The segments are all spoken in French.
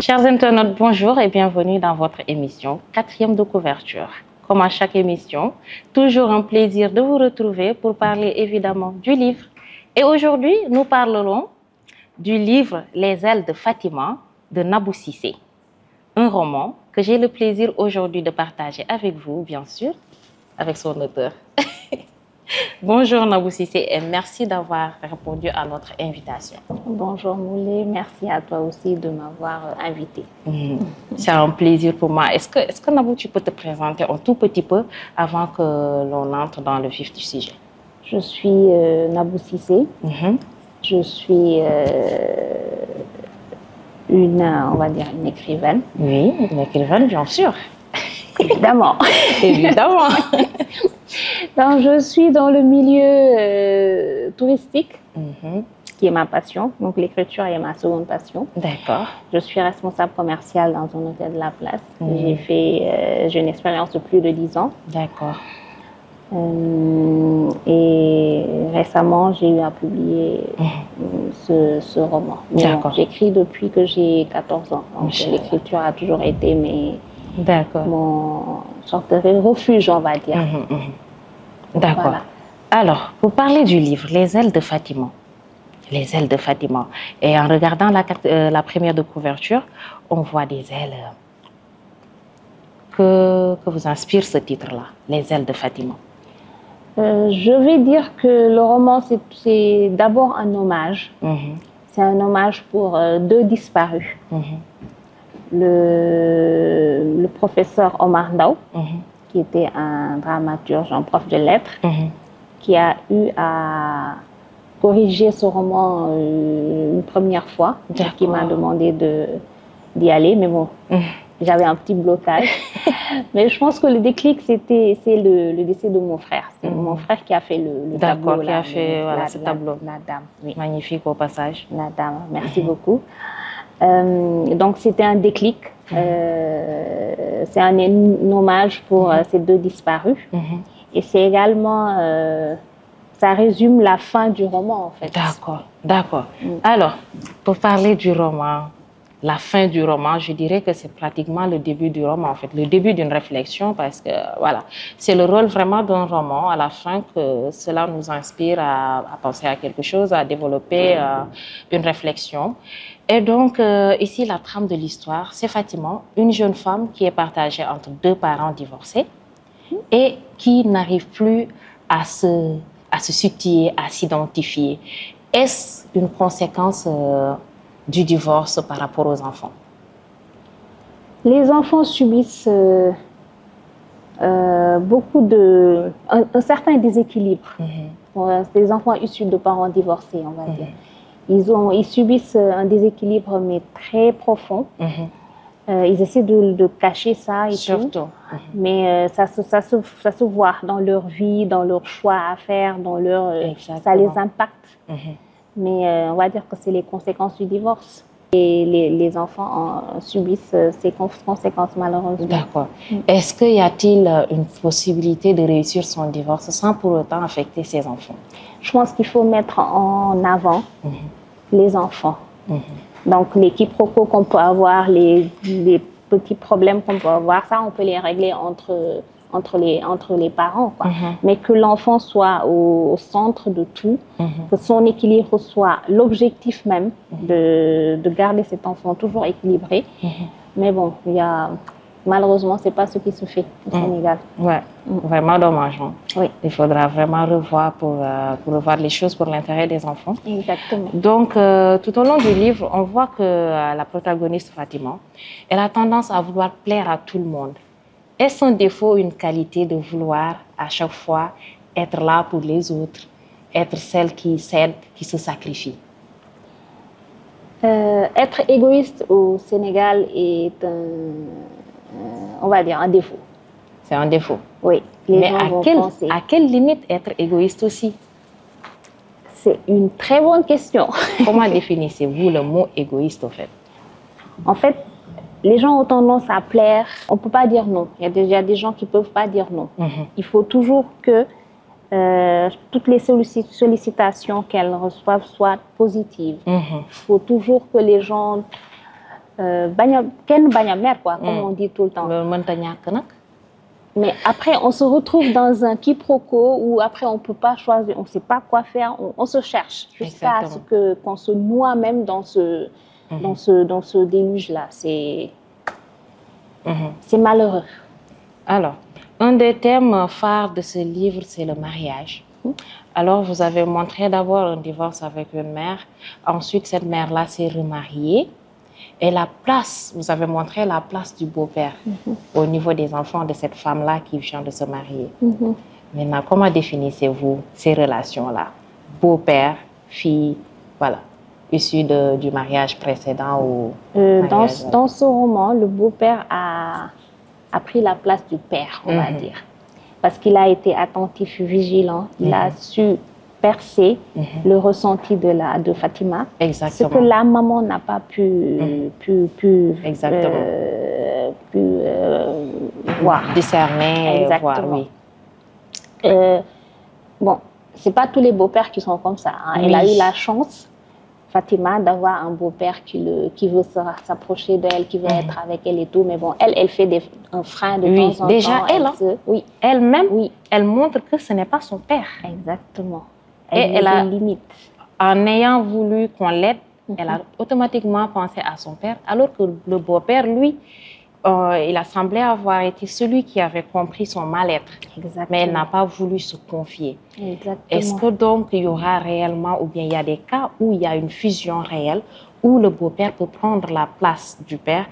Chers internautes, bonjour et bienvenue dans votre émission 4e de couverture. Comme à chaque émission, toujours un plaisir de vous retrouver pour parler évidemment du livre. Et aujourd'hui, nous parlerons du livre Les ailes de Fatima de Nabou Cissé. Un roman que j'ai le plaisir aujourd'hui de partager avec vous, bien sûr, avec son auteur. Bonjour Nabou Cissé et merci d'avoir répondu à notre invitation. Bonjour Moulé, merci à toi aussi de m'avoir invité. C'est un plaisir pour moi. Est-ce que Nabou, tu peux te présenter un tout petit peu avant que l'on entre dans le vif du sujet? Je suis Nabou Cissé. Je suis on va dire une écrivaine. Oui, une écrivaine, bien sûr. Évidemment. Évidemment. Donc, je suis dans le milieu touristique, qui est ma passion. Donc, l'écriture est ma seconde passion. D'accord. Je suis responsable commerciale dans un hôtel de la place. J'ai une expérience de plus de 10 ans. D'accord. Et récemment, j'ai eu à publier ce roman. D'accord. J'écris depuis que j'ai 14 ans. Donc, l'écriture a toujours été mon sorte de refuge, on va dire. D'accord. Voilà. Alors, pour parler du livre, Les ailes de Fatima. Les ailes de Fatima. Et en regardant la première de couverture, on voit des ailes. Que vous inspire ce titre-là, Les ailes de Fatima? Je vais dire que le roman, c'est d'abord un hommage. C'est un hommage pour deux disparus. Le professeur Omar Ndao, qui était un dramaturge, un prof de lettres, qui a eu à corriger ce roman une première fois, qui m'a demandé d'y aller, mais bon, j'avais un petit blocage. Mais je pense que le déclic, c'est le décès de mon frère. C'est mon frère qui a fait le tableau. Qui a fait ce tableau. La dame. Oui. Magnifique au passage. La dame, merci beaucoup. Donc c'était un déclic. C'est un hommage pour ces deux disparus. Et c'est également, ça résume la fin du roman en fait. D'accord. Alors, pour parler du roman, la fin du roman, je dirais que c'est pratiquement le début du roman, en fait, le début d'une réflexion, parce que voilà, c'est le rôle vraiment d'un roman à la fin que cela nous inspire à penser à quelque chose, à développer une réflexion. Et donc, ici, la trame de l'histoire, c'est Fatima, une jeune femme qui est partagée entre deux parents divorcés et qui n'arrive plus à se situer, à s'identifier. Est-ce une conséquence du divorce par rapport aux enfants? Les enfants subissent beaucoup un certain déséquilibre. Les enfants issus de parents divorcés, on va dire. Ils subissent un déséquilibre, mais très profond. Ils essaient de cacher ça et tout. Mais ça se voit dans leur vie, dans leurs choix à faire, ça les impacte. Mais on va dire que c'est les conséquences du divorce. Et les enfants subissent ces conséquences malheureuses. D'accord. Est-ce qu'il y a-t-il une possibilité de réussir son divorce sans pour autant affecter ses enfants? Je pense qu'il faut mettre en avant les enfants. Donc les quiproquos qu'on peut avoir, les petits problèmes qu'on peut avoir, ça on peut les régler entre les parents, quoi. Mais que l'enfant soit au centre de tout, que son équilibre soit l'objectif même de garder cet enfant toujours équilibré. Mais bon, malheureusement, c'est pas ce qui se fait au Sénégal. Ouais, vraiment dommage. Oui. Il faudra vraiment revoir pour revoir les choses pour l'intérêt des enfants. Exactement. Donc, tout au long du livre, on voit que la protagoniste Fatima, elle a tendance à vouloir plaire à tout le monde. Est-ce un défaut ou une qualité de vouloir à chaque fois être là pour les autres, être celle qui cède, qui se sacrifie? Être égoïste au Sénégal est on va dire un défaut. C'est un défaut. Oui. Mais à quelle limite être égoïste aussi? C'est une très bonne question. Comment définissez-vous le mot égoïste au fait? En fait, les gens ont tendance à plaire. On ne peut pas dire non. Il y a déjà des gens qui ne peuvent pas dire non. Il faut toujours que toutes les sollicitations qu'elles reçoivent soient positives. Il faut toujours que les gens Ken Banyamer, quoi, comme on dit tout le temps. Mais après, on se retrouve dans un quiproquo où après, on ne peut pas choisir, on ne sait pas quoi faire, on se cherche jusqu'à ce qu'on se noie même dans ce déluge-là. C'est malheureux. Alors, un des thèmes phares de ce livre, c'est le mariage. Alors, vous avez montré d'abord un divorce avec une mère. Ensuite, cette mère-là s'est remariée. Et la place, vous avez montré la place du beau-père au niveau des enfants de cette femme-là qui vient de se marier. Maintenant, comment définissez-vous ces relations-là? Beau-père, fille, voilà, issu du mariage précédent ou dans ce roman, le beau-père a pris la place du père, on va dire. Parce qu'il a été attentif, vigilant, il a su percer le ressenti de Fatima. Exactement. Ce que la maman n'a pas pu voir. Discerner, exactement. voir, oui. Bon, c'est pas tous les beaux-pères qui sont comme ça. Hein. Elle a eu la chance, Fatima, d'avoir un beau-père qui veut s'approcher d'elle, qui veut être avec elle et tout. Mais bon, elle fait un frein de temps en déjà, temps. Elle-même, elle montre que ce n'est pas son père. Exactement. Elle a limite. En ayant voulu qu'on l'aide, elle a automatiquement pensé à son père, alors que le beau-père, lui, il a semblé avoir été celui qui avait compris son mal-être. Mais elle n'a pas voulu se confier. Est-ce que donc il y aura réellement, ou bien il y a des cas où il y a une fusion réelle, où le beau-père peut prendre la place du père,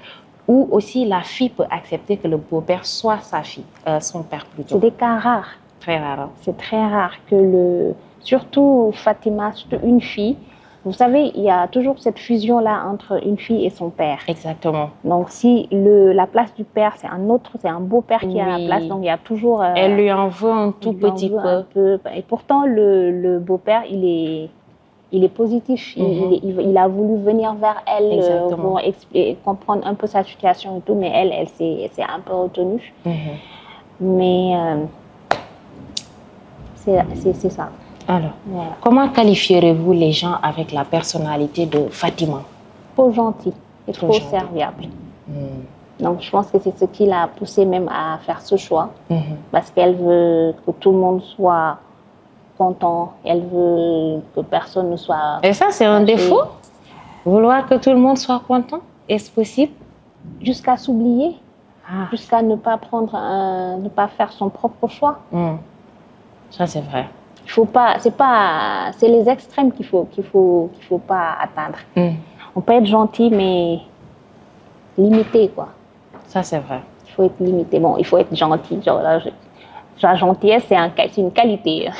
ou aussi la fille peut accepter que le beau-père soit sa fille, son père plutôt? C'est des cas rares. Très rare. C'est très rare que surtout Fatima, surtout une fille. Vous savez, il y a toujours cette fusion-là entre une fille et son père. Exactement. Donc, si la place du père, c'est un beau-père qui a la place, donc il y a toujours... elle lui en veut un tout petit peu. Et pourtant, le beau-père, il est positif. Il a voulu venir vers elle pour comprendre un peu sa situation et tout, mais elle s'est un peu retenue. Mais c'est ça. Alors, comment qualifierez-vous les gens avec la personnalité de Fatima? Trop gentil et trop serviable. Donc, je pense que c'est ce qui l'a poussée même à faire ce choix. Parce qu'elle veut que tout le monde soit content. Elle veut que personne ne soit... Et ça, c'est un défaut? Vouloir que tout le monde soit content? Est-ce possible? Jusqu'à s'oublier. Jusqu'à ne pas faire son propre choix. Ça, c'est vrai. Il faut pas, c'est les extrêmes qu'il faut pas atteindre. On peut être gentil, mais limité, quoi. Ça, c'est vrai. Il faut être limité. Bon, il faut être gentil. Genre, la gentillesse, c'est une qualité.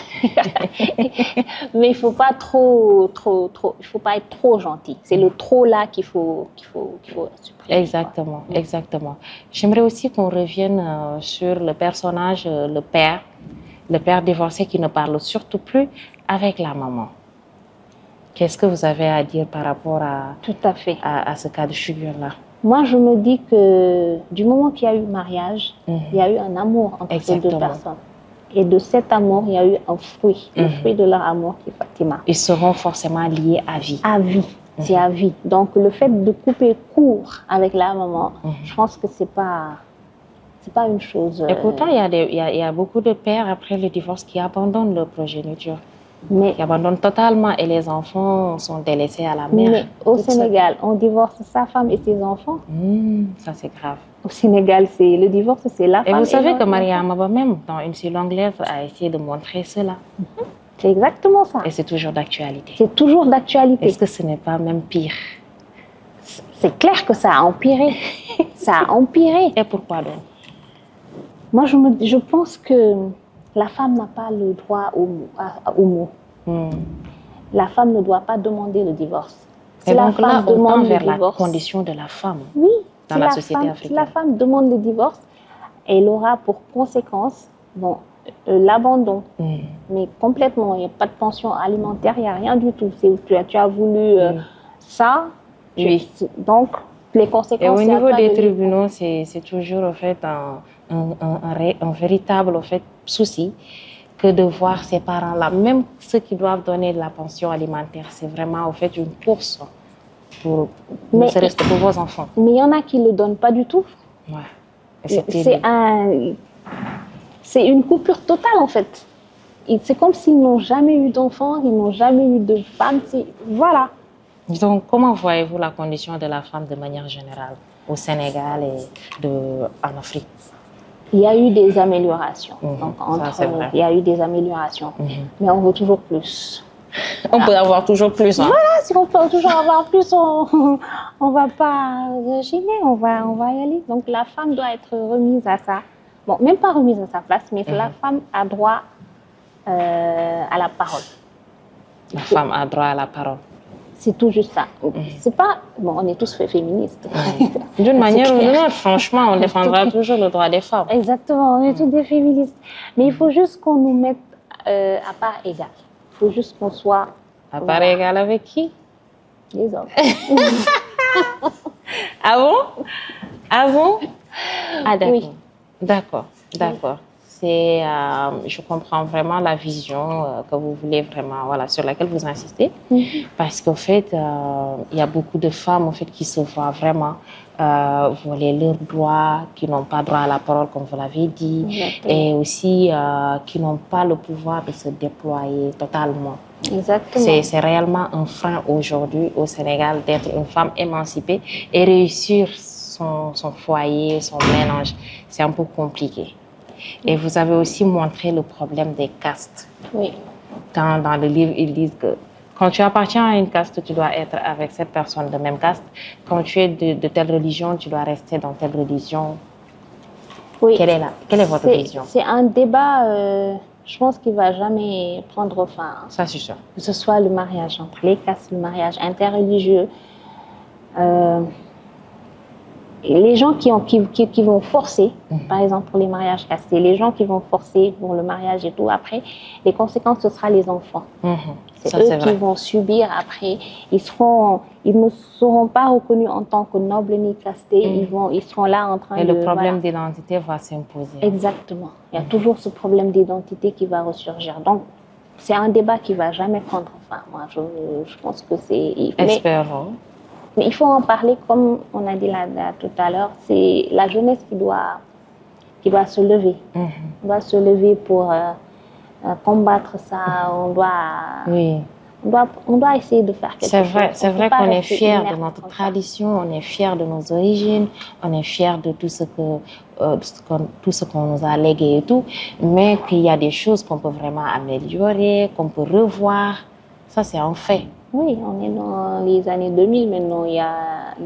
Mais il faut pas il faut pas être trop gentil. C'est le trop là qu'il faut supprimer. Exactement, exactement. J'aimerais aussi qu'on revienne sur le personnage, le père divorcé qui ne parle surtout plus avec la maman. Qu'est-ce que vous avez à dire par rapport Tout à fait. à ce cas de figure-là? Moi, je me dis que du moment qu'il y a eu mariage, il y a eu un amour entre ces deux personnes. Et de cet amour, il y a eu un fruit, le fruit de leur amour qui est Fatima. Ils seront forcément liés à vie. À vie, c'est à vie. Donc, le fait de couper court avec la maman, je pense que c'est pas une chose... Et pourtant, il y a beaucoup de pères, après le divorce, qui abandonnent leur progéniture. Qui abandonnent totalement et les enfants sont délaissés à la mère. Mais au Sénégal, on divorce sa femme et ses enfants. Ça, c'est grave. Au Sénégal, le divorce, c'est la femme. Et vous savez que Mariam Abba, même dans une si longue lettre, a essayé de montrer cela. C'est exactement ça. Et c'est toujours d'actualité. C'est toujours d'actualité. Est-ce que ce n'est pas même pire? C'est clair que ça a empiré. Ça a empiré. Et pourquoi donc? Moi, je pense que la femme n'a pas le droit au mot. La femme ne doit pas demander le divorce. Si la femme demande vers la condition de la femme dans la société africaine. Si la femme demande le divorce, elle aura pour conséquence l'abandon. Mais complètement, il n'y a pas de pension alimentaire, il n'y a rien du tout. Tu as voulu ça, donc les conséquences... Et au niveau des tribunaux, c'est toujours en fait un véritable souci que de voir ces parents-là, même ceux qui doivent donner de la pension alimentaire, c'est vraiment en fait une course pour, ne serait-ce que pour vos enfants. Mais il y en a qui ne le donnent pas du tout. Ouais. C'est une coupure totale en fait. C'est comme s'ils n'ont jamais eu d'enfants, ils n'ont jamais eu de femme. Voilà. Donc, comment voyez-vous la condition de la femme de manière générale au Sénégal et en Afrique? Il y a eu des améliorations. Donc, il y a eu des améliorations. Mais on veut toujours plus. On peut avoir toujours plus. Hein. Voilà, si on peut toujours avoir plus, on ne va pas gêner, on va y aller. Donc, la femme doit être remise à ça. Bon, même pas remise à sa place, mais la femme a droit à la parole. La femme a droit à la parole. C'est tout juste ça. C'est pas... Bon, on est tous féministes. D'une manière ou d'une autre, franchement, on défendra toujours le droit des femmes. Exactement, on est tous des féministes. Mais il faut juste qu'on nous mette à part égale. Il faut juste qu'on soit... À part égale avec qui? Les hommes. Ah bon? Ah bon? Ah d'accord. Oui. D'accord. Je comprends vraiment la vision que vous voulez vraiment, voilà, sur laquelle vous insistez, parce qu'en fait, il y a beaucoup de femmes en fait qui se voient vraiment voler leurs droits, qui n'ont pas droit à la parole comme vous l'avez dit, et aussi qui n'ont pas le pouvoir de se déployer totalement. Exactement. C'est réellement un frein aujourd'hui au Sénégal d'être une femme émancipée et réussir son foyer, son ménage. C'est un peu compliqué. Et vous avez aussi montré le problème des castes. Oui. Dans le livre, ils disent que quand tu appartiens à une caste, tu dois être avec cette personne de même caste. Quand tu es de telle religion, tu dois rester dans telle religion. Oui. Quelle est votre vision? C'est un débat, je pense, qui ne va jamais prendre fin. Ça, c'est sûr. Que ce soit le mariage entre les castes, le mariage interreligieux. Les gens qui vont forcer, par exemple pour les mariages castés, les gens qui vont forcer pour le mariage et tout, après, les conséquences, ce sera les enfants. C'est eux qui vont subir après. Ils ne seront pas reconnus en tant que nobles ni castés. Ils seront là en train de... Et le problème d'identité va s'imposer. Exactement. Il y a toujours ce problème d'identité qui va ressurgir. Donc, c'est un débat qui ne va jamais prendre fin. Moi, je pense que c'est... Espérons. Mais il faut en parler, comme on a dit là tout à l'heure, c'est la jeunesse qui doit se lever. On doit se lever pour combattre ça. On doit essayer de faire quelque chose. C'est vrai qu'on est fiers de notre tradition, on est fiers de nos origines, on est fiers de tout ce qu'on nous a légué et tout, mais qu'il y a des choses qu'on peut vraiment améliorer, qu'on peut revoir. Ça, c'est un fait. Oui, on est dans les années 2000 maintenant, il y a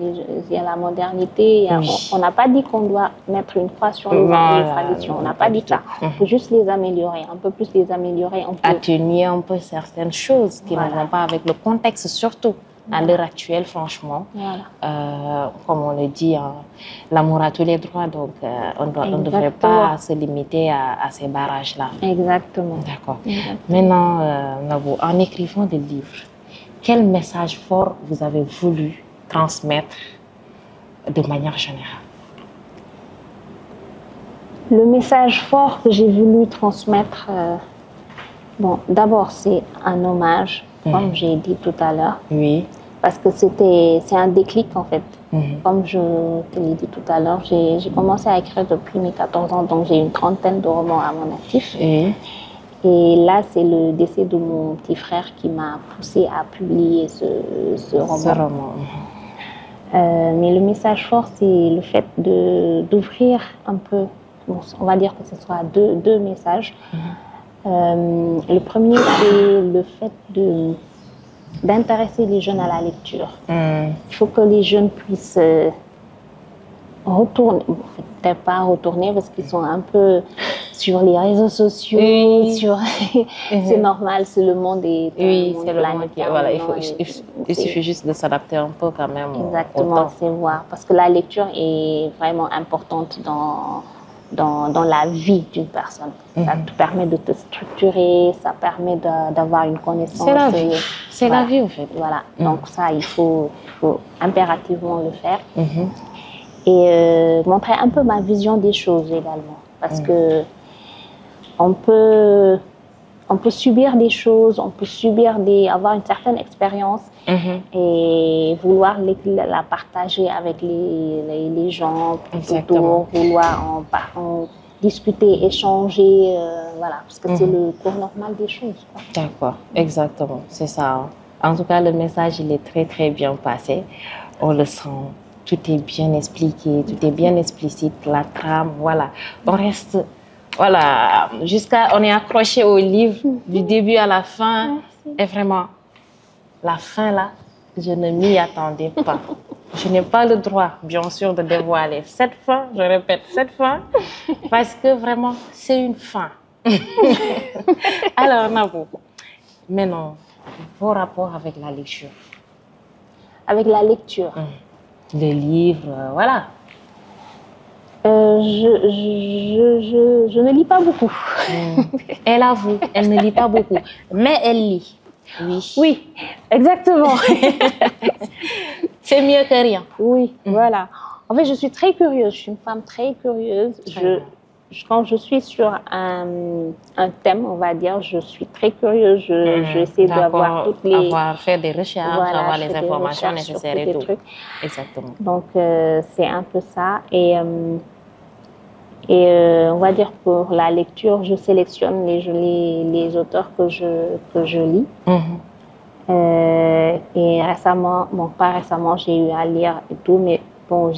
la modernité. On n'a pas dit qu'on doit mettre une croix sur les traditions, on n'a pas dit ça. Il faut juste les améliorer, un peu plus les améliorer. Atténuer un peu certaines choses qui ne vont pas avec le contexte, surtout à l'heure actuelle, franchement. Comme on le dit, l'amour a tous les droits, donc on ne devrait pas se limiter à ces barrages-là. Exactement. D'accord. Maintenant, Nabou, en écrivant des livres, quel message fort vous avez voulu transmettre de manière générale? Le message fort que j'ai voulu transmettre, bon, d'abord c'est un hommage, comme j'ai dit tout à l'heure. Oui. Parce que c'est un déclic en fait. Comme je te l'ai dit tout à l'heure, j'ai commencé à écrire depuis mes 14 ans, donc j'ai une trentaine de romans à mon actif. Oui. Et là, c'est le décès de mon petit frère qui m'a poussé à publier ce roman. Mais le message fort, c'est le fait d'ouvrir un peu, on va dire que ce soit deux messages. Le premier, c'est le fait d'intéresser les jeunes à la lecture. Il faut que les jeunes puissent retourner, peut-être pas retourner parce qu'ils sont un peu sur les réseaux sociaux, c'est normal, c'est le monde est c'est le monde qui, voilà, il suffit juste de s'adapter un peu quand même. Exactement, c'est voir, parce que la lecture est vraiment importante dans la vie d'une personne. Ça te permet de te structurer, ça permet d'avoir une connaissance. C'est la vie. C'est la vie, en fait. Voilà. Donc ça, il faut impérativement le faire. Et montrer un peu ma vision des choses également. Parce que on peut on peut subir des choses, on peut avoir une certaine expérience et vouloir la partager avec les gens autour, vouloir en discuter, échanger, voilà, parce que c'est le cours normal des choses. D'accord, exactement, c'est ça. En tout cas, le message, il est très, très bien passé. On le sent, tout est bien expliqué, tout est bien explicite, la trame, voilà. On reste, voilà, on est accroché au livre du début à la fin. Merci. Et vraiment, la fin là, je ne m'y attendais pas. Je n'ai pas le droit, bien sûr, de dévoiler cette fin, je répète, cette fin, parce que vraiment, c'est une fin. Alors, Nabou, maintenant, vos rapports avec la lecture. Avec la lecture. Les livres, voilà. Je ne lis pas beaucoup. Elle avoue, elle ne lit pas beaucoup, mais elle lit. Oui. Oui, exactement. C'est mieux que rien. Oui, voilà. En fait, je suis très curieuse. Je suis une femme très curieuse. Quand je suis sur un thème, on va dire, je suis très curieuse. J'essaie d'avoir toutes les... faire des recherches, voilà, avoir les informations nécessaires et tout. Trucs. Exactement. Donc, c'est un peu ça. Et on va dire pour la lecture, je sélectionne les auteurs que je lis. Et récemment, bon, pas récemment, j'ai eu à lire et tout, mais bon,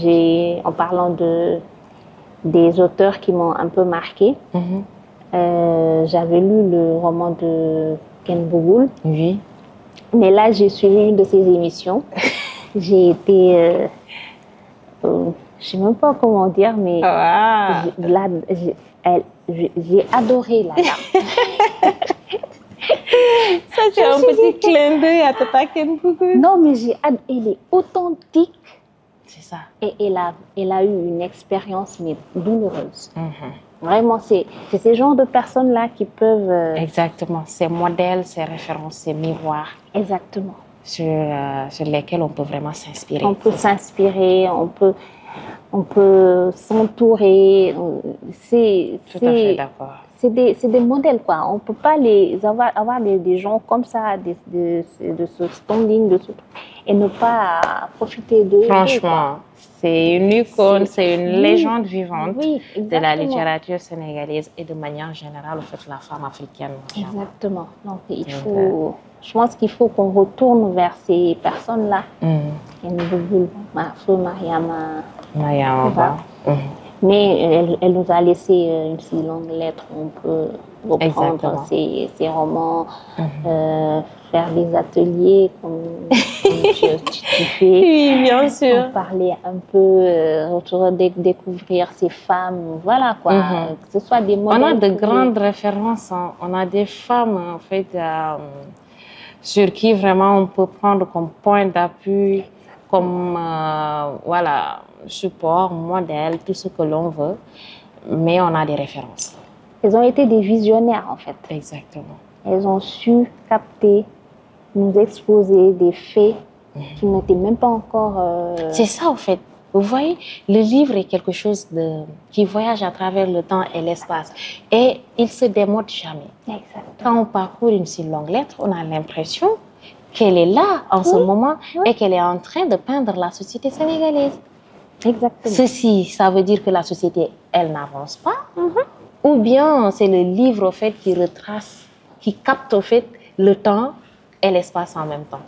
en parlant des auteurs qui m'ont un peu marqué, j'avais lu le roman de Ken Bougoul. Oui. Mais là, j'ai suivi une de ses émissions. J'ai été... je ne sais même pas comment dire, mais j'ai adoré la dame. Ça, c'est un petit clin d'œil à Tata Ken Bougoul. Non, mais elle est authentique. C'est ça. Et elle a eu une expérience mais douloureuse. Vraiment, c'est ces genres de personnes-là qui peuvent... Exactement. Ces modèles, ces références, ces miroirs. Exactement. Sur lesquels on peut vraiment s'inspirer. On peut s'inspirer, on peut s'entourer. Tout à fait d'accord. C'est des modèles, quoi. On ne peut pas avoir des gens comme ça, de ce standing, et ne pas profiter d'eux. Franchement, c'est une icône, c'est une légende vivante de la littérature sénégalaise et de manière générale, en fait, la femme africaine. Exactement. Donc, je pense qu'il faut qu'on retourne vers ces personnes-là. Feu Mariama. Mais elle nous a laissé une si longue lettre. On peut reprendre ses romans, faire des ateliers comme tu fais. Oui, bien sûr. En parler un peu, découvrir ces femmes. Voilà quoi. Que ce soit des modèles. On a de grandes références. Hein. On a des femmes, en fait, sur qui vraiment on peut prendre comme point d'appui, comme support, modèle, tout ce que l'on veut, mais on a des références. Elles ont été des visionnaires en fait. Exactement. Elles ont su capter, nous exposer des faits qui n'étaient même pas encore... C'est ça en fait. Vous voyez, le livre est quelque chose qui voyage à travers le temps et l'espace et il se démode jamais. Exactement. Quand on parcourt une si longue lettre, on a l'impression qu'elle est là en ce moment et qu'elle est en train de peindre la société sénégalaise. Exactement. Ceci, ça veut dire que la société, elle n'avance pas, ou bien c'est le livre au fait qui retrace, qui capte au fait le temps et l'espace en même temps.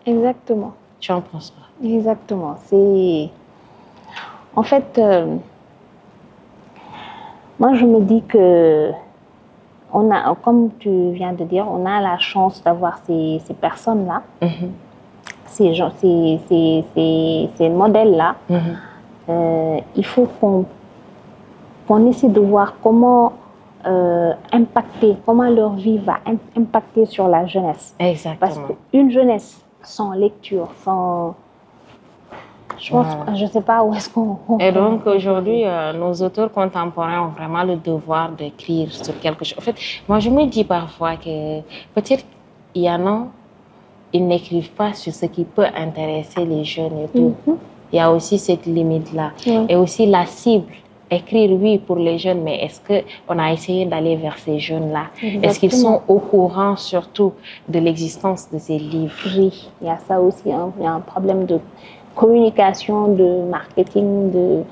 Exactement. Tu en penses pas? Exactement. C'est en fait, moi je me dis que comme tu viens de dire, on a la chance d'avoir ces personnes-là, ces modèles-là. Il faut qu'on essaie de voir comment comment leur vie va impacter sur la jeunesse. Exactement. Parce qu'une jeunesse sans lecture, sans... Je ne sais pas où est-ce qu'on... Et donc, aujourd'hui, nos auteurs contemporains ont vraiment le devoir d'écrire sur quelque chose. En fait, moi, je me dis parfois que peut-être il y en a, ils n'écrivent pas sur ce qui peut intéresser les jeunes et tout. Il y a aussi cette limite-là. Et aussi la cible. écrire, oui, pour les jeunes, mais est-ce qu'on a essayé d'aller vers ces jeunes-là? Est-ce qu'ils Exactement. sont au courant surtout de l'existence de ces livres? Oui, il y a ça aussi, hein. Il y a un problème de communication, de marketing, de...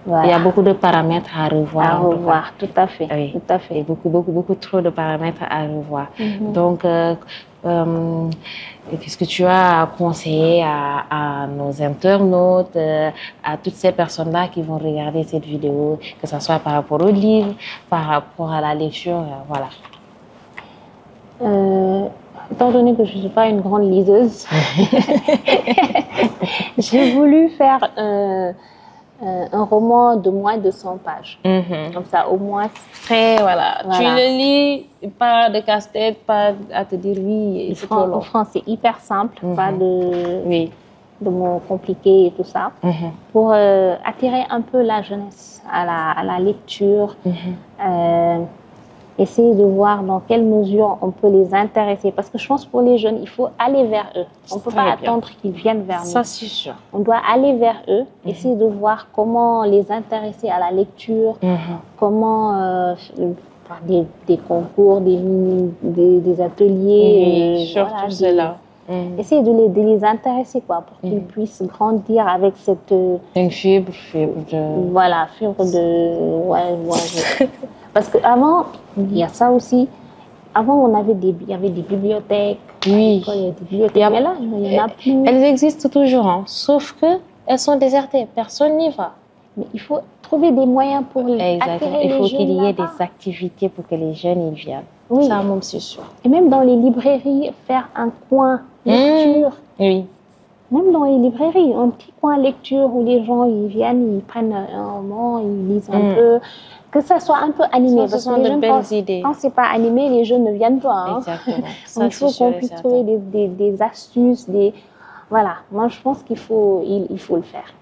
Voilà. Il y a beaucoup de paramètres à revoir. À revoir, tout à fait. Oui. Tout à fait. Et beaucoup trop de paramètres à revoir. Donc, qu'est-ce que tu as à conseiller à nos internautes, à toutes ces personnes-là qui vont regarder cette vidéo, que ce soit par rapport au livre, par rapport à la lecture, voilà. Étant donné que je ne suis pas une grande liseuse, j'ai voulu faire un roman de moins de 100 pages. Comme ça, au moins... Très, voilà. Tu le lis, pas de casse-tête, pas à te dire oui. En français hyper simple, pas de mots compliqués et tout ça, pour attirer un peu la jeunesse à la lecture. Essayer de voir dans quelle mesure on peut les intéresser. Parce que je pense que pour les jeunes, il faut aller vers eux. On ne peut pas attendre qu'ils viennent vers nous. Ça, c'est sûr. On doit aller vers eux, essayer de voir comment les intéresser à la lecture, comment des concours, des ateliers. Surtout cela. Essayer de les intéresser, quoi, pour qu'ils puissent grandir avec cette... Une fibre de... Voilà, fibre de... Parce qu'avant, il y a ça aussi. Avant, il y avait des bibliothèques. Oui. Il y a des bibliothèques. Mais là, il n'y en a plus. Elles existent toujours, hein, sauf qu'elles sont désertées. Personne n'y va. Mais il faut trouver des moyens pour les attirer. Il faut qu'il y ait des activités pour que les jeunes y viennent. Oui. Ça, même, c'est sûr. Et même dans les librairies, faire un coin lecture. Oui. Même dans les librairies, un petit coin lecture où les gens ils viennent, ils prennent un roman, ils lisent un peu. Que ça soit un peu animé. Ça, ce sont de belles idées. Quand c'est pas animé, les jeunes ne viennent pas. Hein. Exactement. Ça, il faut qu'on puisse trouver des astuces, Voilà, moi je pense qu'il faut, il faut le faire.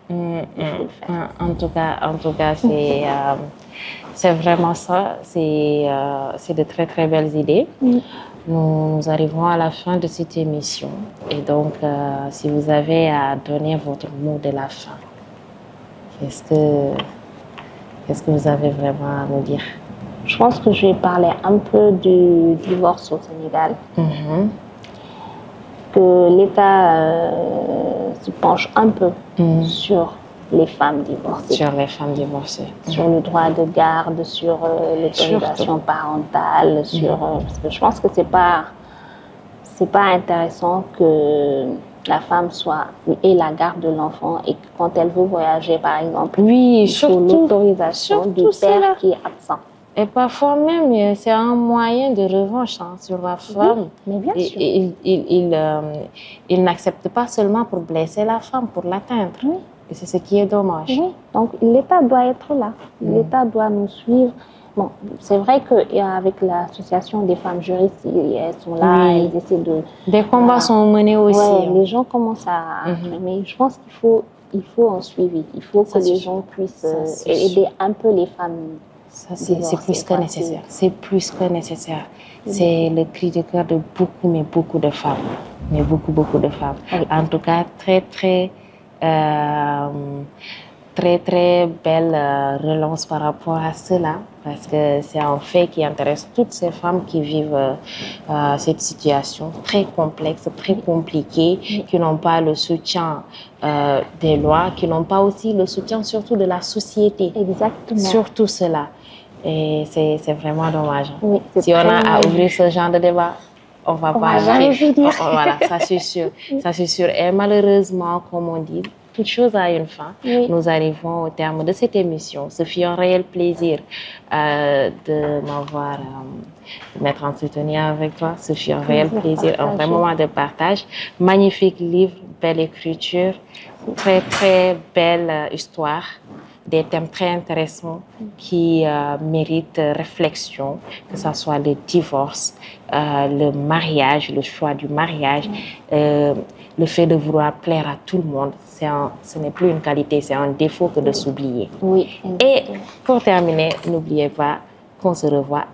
En tout cas, c'est vraiment ça. C'est de très très belles idées. Nous arrivons à la fin de cette émission. Et donc, si vous avez à donner votre mot de la fin, qu'est-ce que vous avez vraiment à nous dire? Je pense que je vais parler un peu du divorce au Sénégal. Que l'État se penche un peu sur les femmes divorcées. Sur les femmes divorcées. Sur le droit de garde, sur l'autorisation parentale, parce que je pense que c'est pas intéressant que la femme ait la garde de l'enfant et que quand elle veut voyager, par exemple, il faut l'autorisation du père qui est absent. Et parfois même, c'est un moyen de revanche sur la femme. Mais bien sûr. Il n'accepte pas seulement pour blesser la femme, pour l'atteindre. Et c'est ce qui est dommage. Oui, donc l'État doit être là. L'État doit nous suivre. Bon, c'est vrai qu'avec l'association des femmes juristes, elles sont là, elles essaient de... Des combats sont menés aussi. Ouais, les gens commencent à... Mais je pense qu'il faut un suivi. Il faut que les gens puissent aider un peu les femmes. Ça, c'est plus que nécessaire. C'est plus que nécessaire. C'est le cri de cœur de beaucoup, mais beaucoup de femmes. Mais beaucoup de femmes. En tout cas, très belle relance par rapport à cela, parce que c'est un fait qui intéresse toutes ces femmes qui vivent cette situation très complexe, très compliquée, qui n'ont pas le soutien des lois, qui n'ont pas aussi le soutien surtout de la société. Exactement. Surtout cela. Et c'est vraiment dommage. Oui, si on a à ouvrir ce genre de débat, on va pas arriver. Voilà, ça c'est sûr. Ça c'est sûr. Et malheureusement, comme on dit, toute chose a une fin. Nous arrivons au terme de cette émission. Ce fut un réel plaisir de m'être entretenue avec toi. Ce fut un réel plaisir, un vrai moment de partage. Magnifique livre, belle écriture, très belle histoire. Des thèmes très intéressants qui méritent réflexion, que ce soit le divorce, le mariage, le choix du mariage, le fait de vouloir plaire à tout le monde. Ce n'est plus une qualité, c'est un défaut que de s'oublier. Oui. Et pour terminer, n'oubliez pas qu'on se revoit